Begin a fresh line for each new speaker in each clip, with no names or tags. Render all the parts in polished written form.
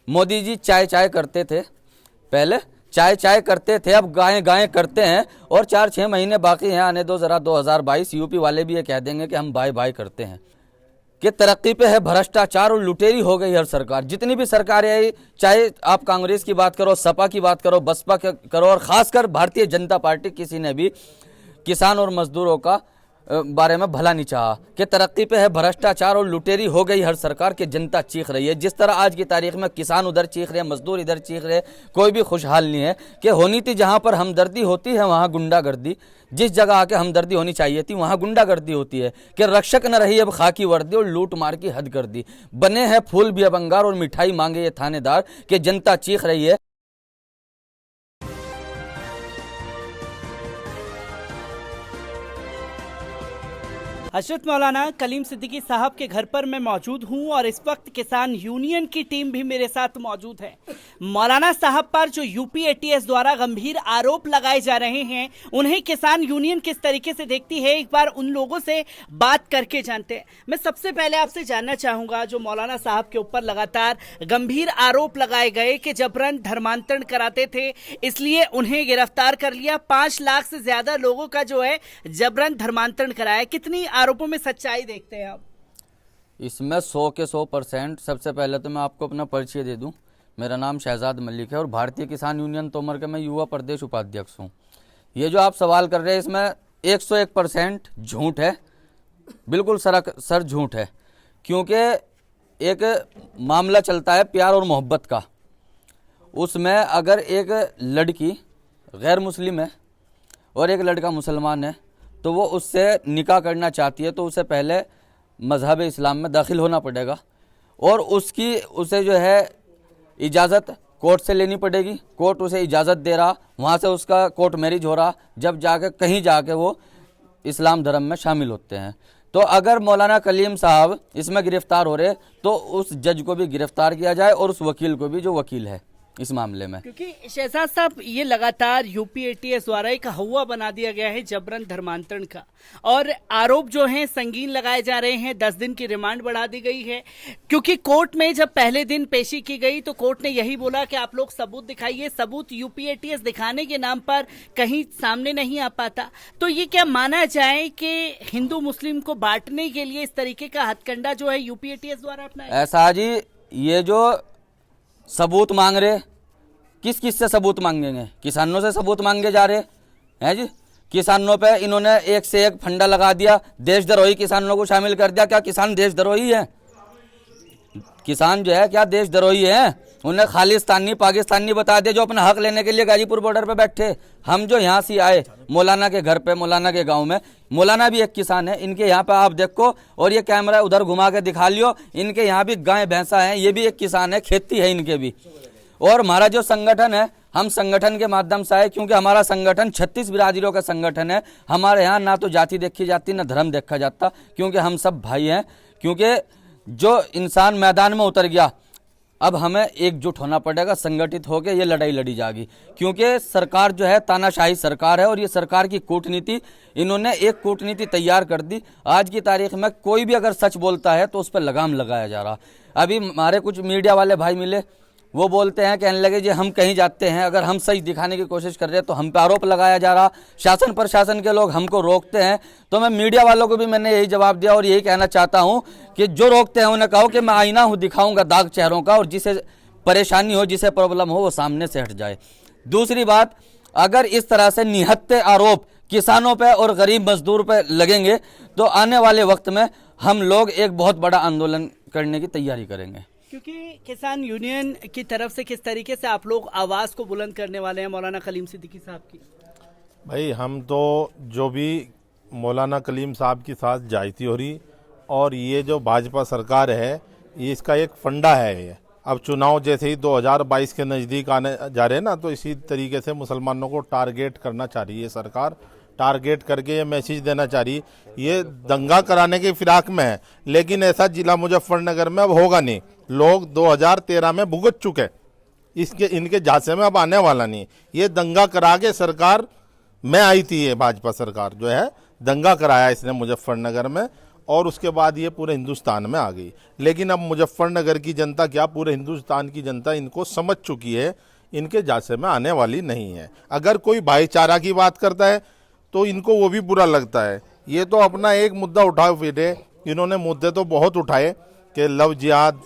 मोदी जी चाय चाय करते थे, पहले चाय चाय करते थे, अब गाएं गाएं करते हैं। और 4-6 महीने बाकी हैं, आने दो ज़रा 2022, यूपी वाले भी ये कह देंगे कि हम बाय बाय करते हैं। कि तरक्की पे है भ्रष्टाचार और लुटेरी हो गई हर सरकार। जितनी भी सरकारें आई, चाहे आप कांग्रेस की बात करो, सपा की बात करो, बसपा करो, और खासकर भारतीय जनता पार्टी, किसी ने भी किसान और मजदूरों का बारे में भला नहीं चाहा। कि तरक्की पे है भ्रष्टाचार और लुटेरी हो गई हर सरकार की, जनता चीख रही है। जिस तरह आज की तारीख में किसान उधर चीख रहे हैं, मजदूर इधर चीख रहे हैं, कोई भी खुशहाल नहीं है। कि होनी थी जहां पर हमदर्दी होती है वहां गुंडागर्दी, जिस जगह आके हमदर्दी होनी चाहिए थी वहां गुंडागर्दी होती है। कि रक्षक न रही अब खाकी वर्दी और लूट मार की हद कर दी। बने हैं फूल भी अब अंगार और मिठाई मांगे ये थानेदार, कि जनता चीख रही है।
हजरत मौलाना कलीम सिद्दीकी साहब के घर पर मैं मौजूद हूं और इस वक्त किसान यूनियन की टीम भी मेरे साथ मौजूद है। मौलाना साहब पर जो यूपी एटीएस द्वारा गंभीर आरोप लगाए जा रहे हैं, उन्हें किसान यूनियन किस तरीके से देखती है, एक बार उन लोगों से बात करके जानते हैं। मैं सबसे पहले आपसे जानना चाहूंगा, जो मौलाना साहब के ऊपर लगातार गंभीर आरोप लगाए गए कि जबरन धर्मांतरण कराते थे, इसलिए उन्हें गिरफ्तार कर लिया, 5 लाख से ज्यादा लोगों का जो है जबरन धर्मांतरण कराया, कितनी आरोपों में सच्चाई देखते हैं आप?
इसमें 100 के 100%। सबसे पहले तो मैं आपको अपना परिचय दे दूं। मेरा नाम शहजाद मलिक है और भारतीय किसान यूनियन तोमर के मैं युवा प्रदेश उपाध्यक्ष हूं। ये जो आप सवाल कर रहे हैं, इसमें 101% झूठ है, बिल्कुल सर झूठ है। क्योंकि एक मामला चलता है प्यार और मोहब्बत का, उसमें अगर एक लड़की गैर मुस्लिम है और एक लड़का मुसलमान है, तो वो उससे निकाह करना चाहती है, तो उसे पहले मज़हब इस्लाम में दाखिल होना पड़ेगा और उसे जो है इजाज़त कोर्ट से लेनी पड़ेगी। कोर्ट उसे इजाज़त दे रहा, वहाँ से उसका कोर्ट मैरिज हो रहा, जब जाके कहीं जाके वो इस्लाम धर्म में शामिल होते हैं। तो अगर मौलाना कलीम साहब इसमें गिरफ्तार हो रहे, तो उस जज को भी गिरफ्तार किया जाए और उस वकील को भी, जो वकील है इस मामले में।
क्योंकि शहजाद साहब, ये लगातार यूपी एटीएस द्वारा एक हवा बना दिया गया है जबरन धर्मांतरण का, और आरोप जो हैं संगीन लगाए जा रहे हैं। 10 दिन की रिमांड बढ़ा दी गई है, क्योंकि कोर्ट में जब पहले दिन पेशी की गई तो कोर्ट ने यही बोला कि आप लोग सबूत दिखाइए। सबूत यूपी एटीएस दिखाने के नाम पर कहीं सामने नहीं आ पाता। तो ये क्या माना जाए कि हिंदू मुस्लिम को बांटने के लिए इस तरीके का हथकंडा जो है यूपी एटीएस द्वारा अपनाया?
ऐसा जी, ये जो सबूत मांग रहे, किस से सबूत मांगेंगे? किसानों से सबूत मांगे जा रहे हैं जी। किसानों पे इन्होंने एक से एक फंडा लगा दिया, देशद्रोही किसानों को शामिल कर दिया। क्या किसान देशद्रोही है? किसान जो है क्या देशद्रोही है? उन्हें खालिस्तानी पाकिस्तानी बता दिया, जो अपना हक लेने के लिए गाजीपुर बॉर्डर पे बैठे। हम जो यहाँ से आए मौलाना के घर पे, मौलाना के गांव में, मौलाना भी एक किसान है। इनके यहाँ पे आप देखो, और ये कैमरा उधर घुमा के दिखा लियो, इनके यहाँ भी गाय भैंसा है, ये भी एक किसान है, खेती है इनके भी। और हमारा जो संगठन है, हम संगठन के माध्यम से आए, क्योंकि हमारा संगठन 36 बिरादरियों का संगठन है। हमारे यहाँ ना तो जाति देखी जाती, ना धर्म देखा जाता, क्योंकि हम सब भाई हैं। क्योंकि जो इंसान मैदान में उतर गया, अब हमें एकजुट होना पड़ेगा, संगठित होकर ये लड़ाई लड़ी जाएगी। क्योंकि सरकार जो है तानाशाही सरकार है, और ये सरकार की कूटनीति, इन्होंने एक कूटनीति तैयार कर दी। आज की तारीख में कोई भी अगर सच बोलता है तो उस पर लगाम लगाया जा रहा। अभी हमारे कुछ मीडिया वाले भाई मिले, वो बोलते हैं, कहने लगे जी हम कहीं जाते हैं, अगर हम सच दिखाने की कोशिश कर रहे हैं तो हम पे आरोप लगाया जा रहा, शासन प्रशासन के लोग हमको रोकते हैं। तो मैं मीडिया वालों को भी मैंने यही जवाब दिया और यही कहना चाहता हूं कि जो रोकते हैं उन्हें कहो कि मैं आईना हूं, दिखाऊंगा दाग चेहरों का, और जिसे परेशानी हो, जिसे प्रॉब्लम हो, वो सामने से हट जाए। दूसरी बात, अगर इस तरह से निहत्थे आरोप किसानों पर और गरीब मजदूर पर लगेंगे तो आने वाले वक्त में हम लोग एक बहुत बड़ा आंदोलन करने की तैयारी करेंगे।
क्योंकि किसान यूनियन की तरफ से किस तरीके से आप लोग आवाज़ को बुलंद करने वाले हैं मौलाना कलीम सिद्दीकी साहब की?
भाई, हम तो जो भी मौलाना कलीम साहब के साथ जायती हो रही, और ये जो भाजपा सरकार है, ये इसका एक फंडा है। ये अब चुनाव जैसे ही 2022 के नज़दीक आने जा रहे हैं ना, तो इसी तरीके से मुसलमानों को टारगेट करना चाह रही है सरकार। टारगेट करके ये मैसेज देना चाह रही, ये दंगा कराने की फिराक में है। लेकिन ऐसा जिला मुजफ्फरनगर में अब होगा नहीं। लोग 2013 में भुगत चुके, इनके झांसे में अब आने वाला नहीं। ये दंगा करा के सरकार में आई थी, ये भाजपा सरकार जो है दंगा कराया इसने मुजफ्फरनगर में, और उसके बाद ये पूरे हिंदुस्तान में आ गई। लेकिन अब मुजफ्फरनगर की जनता क्या, पूरे हिंदुस्तान की जनता इनको समझ चुकी है, इनके जासे में आने वाली नहीं है। अगर कोई भाईचारा की बात करता है तो इनको वो भी बुरा लगता है। ये तो अपना एक मुद्दा उठाए फिरे, इन्होंने मुद्दे तो बहुत उठाए कि लव जिहाद,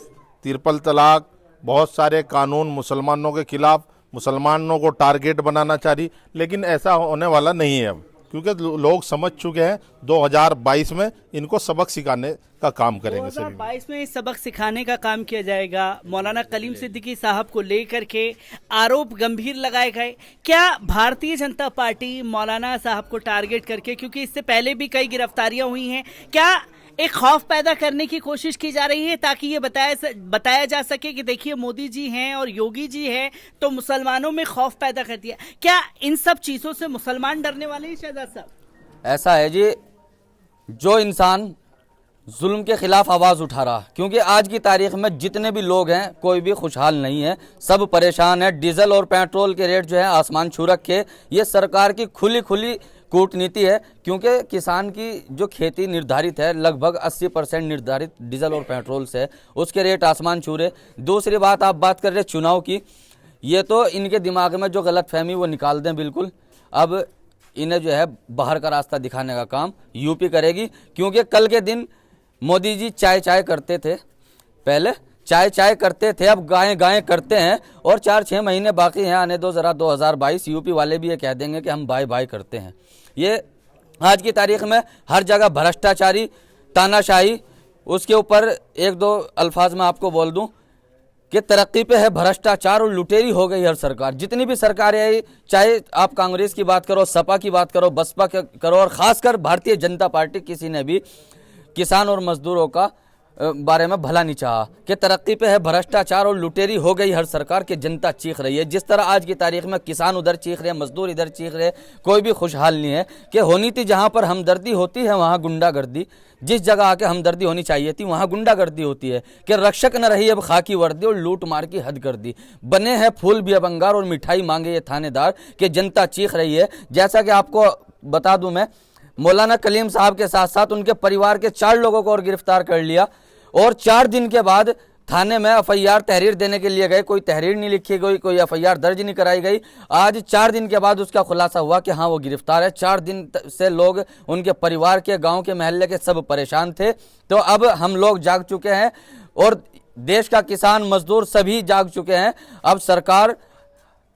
तिरपल तलाक, बहुत सारे कानून मुसलमानों के खिलाफ, मुसलमानों को टारगेट बनाना चाहिए, लेकिन ऐसा होने वाला नहीं है अब, क्योंकि लोग समझ चुके हैं 2022 में इनको सबक सिखाने का काम करेंगे।
2022 में सबक सिखाने का काम किया जाएगा। मौलाना कलीम सिद्दीकी साहब को लेकर के आरोप गंभीर लगाए गए। क्या भारतीय जनता पार्टी मौलाना साहब को टारगेट करके, क्योंकि इससे पहले भी कई गिरफ्तारियां हुई हैं, क्या एक खौफ पैदा करने की कोशिश की जा रही है ताकि ये बताया जा सके कि देखिए मोदी जी हैं और योगी जी हैं तो मुसलमानों में खौफ पैदा कर दिया? क्या इन सब चीजों से मुसलमान डरने वाले हैं शहजाद साहब?
ऐसा है जी, जो इंसान जुल्म के खिलाफ आवाज़ उठा रहा, क्योंकि आज की तारीख में जितने भी लोग हैं कोई भी खुशहाल नहीं है, सब परेशान है। डीजल और पेट्रोल के रेट जो है आसमान छू रखे। ये सरकार की खुली कूटनीति है, क्योंकि किसान की जो खेती निर्धारित है लगभग 80% निर्धारित डीजल और पेट्रोल से, उसके रेट आसमान छू रहे। दूसरी बात, आप बात कर रहे चुनाव की, ये तो इनके दिमाग में जो गलतफहमी वो निकाल दें बिल्कुल। अब इन्हें जो है बाहर का रास्ता दिखाने का काम यूपी करेगी, क्योंकि कल के दिन मोदी जी चाय करते थे, पहले चाय करते थे, अब गाएं करते हैं, और 4-6 महीने बाकी हैं, आने दो ज़रा 2022 यूपी वाले भी ये कह देंगे कि हम बाय करते हैं। ये आज की तारीख में हर जगह भ्रष्टाचारी, तानाशाही, उसके ऊपर 1-2 अल्फाज में आपको बोल दूं कि तरक्की पे है भ्रष्टाचार और लुटेरी हो गई हर सरकार। जितनी भी सरकारें आई, चाहे आप कांग्रेस की बात करो, सपा की बात करो, बसपा करो, और ख़ासकर भारतीय जनता पार्टी, किसी ने भी किसान और मजदूरों का बारे में भला नहीं चाहा कि तरक्की पे है भ्रष्टाचार और लुटेरी हो गई हर सरकार की। जनता चीख रही है, जिस तरह आज की तारीख में किसान उधर चीख रहे हैं, मजदूर इधर चीख रहे, कोई भी खुशहाल नहीं है। कि होनी थी जहां पर हमदर्दी होती है वहां गुंडागर्दी, जिस जगह आके हमदर्दी होनी चाहिए थी वहां गुंडागर्दी होती है। कि रक्षक न रही अब खाकी वर्दी और लूट मार की हद कर दी, बने हैं फूल भी अब अंगार और मिठाई मांगे ये थानेदार, कि जनता चीख रही है। जैसा कि आपको बता दूं, मैं मौलाना कलीम साहब के साथ साथ उनके परिवार के 4 लोगों को और गिरफ्तार कर लिया, और 4 दिन के बाद थाने में FIR तहरीर देने के लिए गए, कोई तहरीर नहीं लिखी गई, कोई FIR दर्ज नहीं कराई गई। आज 4 दिन के बाद उसका खुलासा हुआ कि हाँ वो गिरफ्तार है। 4 दिन से लोग, उनके परिवार के, गांव के, महल्ले के सब परेशान थे। तो अब हम लोग जाग चुके हैं और देश का किसान, मजदूर सभी जाग चुके हैं। अब सरकार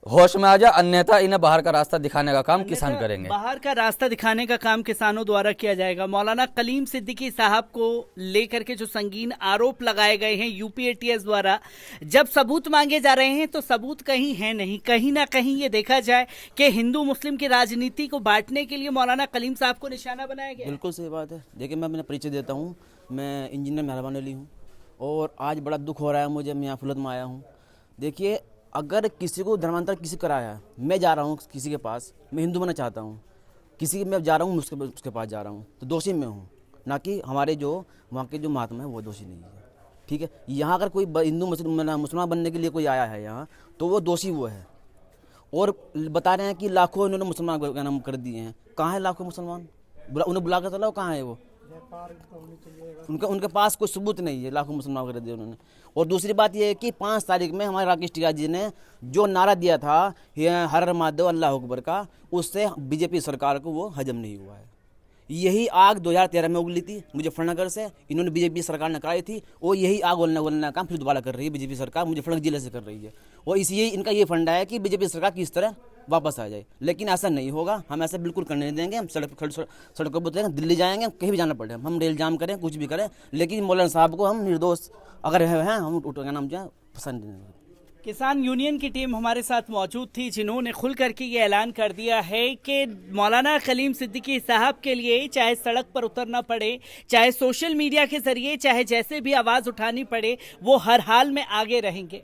होश में आ जा, अन्यथा इन्हें बाहर का रास्ता दिखाने का काम किसान करेंगे।
बाहर का रास्ता दिखाने का काम किसानों द्वारा किया जाएगा। मौलाना कलीम सिद्दीकी साहब को लेकर के जो संगीन आरोप लगाए गए हैं यूपी ATS द्वारा, जब सबूत मांगे जा रहे हैं तो सबूत कहीं है नहीं। कहीं ना कहीं ये देखा जाए कि हिंदू मुस्लिम की राजनीति को बांटने के लिए मौलाना कलीम साहब को निशाना बनाया गया।
बिल्कुल सही बात है। देखिए, मैं अपना परिचय देता हूँ, मैं इंजीनियर मेहरबान अली हूँ, और आज बड़ा दुख हो रहा है मुझे, मैं यहाँ फुलत में आया हूँ। देखिए, अगर किसी को धर्मांतर किसी कराया है, मैं जा रहा हूँ किसी के पास, मैं हिंदू बनना चाहता हूँ, किसी के मैं जा रहा हूँ उसके पास जा रहा हूँ, तो दोषी मैं हूँ, ना कि हमारे जो वहाँ के जो महात्मा है वो दोषी नहीं है। ठीक है, यहाँ अगर कोई हिंदू मुसलमान बनने के लिए कोई आया है यहाँ, तो वो दोषी वो है। और बता रहे हैं कि लाखों इन्होंने मुसलमान का नाम कर दिए हैं। कहाँ है लाखों मुसलमान? उन्हें बुला कर चलाओ, कहाँ है वो? उनके पास कोई सबूत नहीं है, लाखों मुसलमान कर दिए उन्होंने। और दूसरी बात यह है कि 5 तारीख में हमारे राकेश टिकैत जी ने जो नारा दिया था हर हर महादेव अल्लाह अकबर का, उससे बीजेपी सरकार को वो हजम नहीं हुआ है। यही आग 2013 में उगली थी मुजफ्फरनगर से, इन्होंने बीजेपी सरकार ने कराई थी, और यही आग उगलने का काम फिर दोबारा कर रही है बीजेपी सरकार, मुजफ्फरनगर जिले से कर रही है। और इसलिए इनका ये फंडा है कि बीजेपी सरकार किस तरह वापस आ जाए, लेकिन ऐसा नहीं होगा। हम ऐसा बिल्कुल करने नहीं देंगे। हम सड़कों पर उतरेंगे, दिल्ली जाएंगे, कहीं भी जाना पड़े, हम रेल जाम करें, कुछ भी करें, लेकिन मौलाना साहब को हम निर्दोष अगर हैं हम उठेंगे, नाम जो है पसंद नहीं।
किसान यूनियन की टीम हमारे साथ मौजूद थी, जिन्होंने खुल करके ये ऐलान कर दिया है कि मौलाना कलीम सिद्दीकी साहब के लिए चाहे सड़क पर उतरना पड़े, चाहे सोशल मीडिया के जरिए, चाहे जैसे भी आवाज़ उठानी पड़े, वो हर हाल में आगे रहेंगे।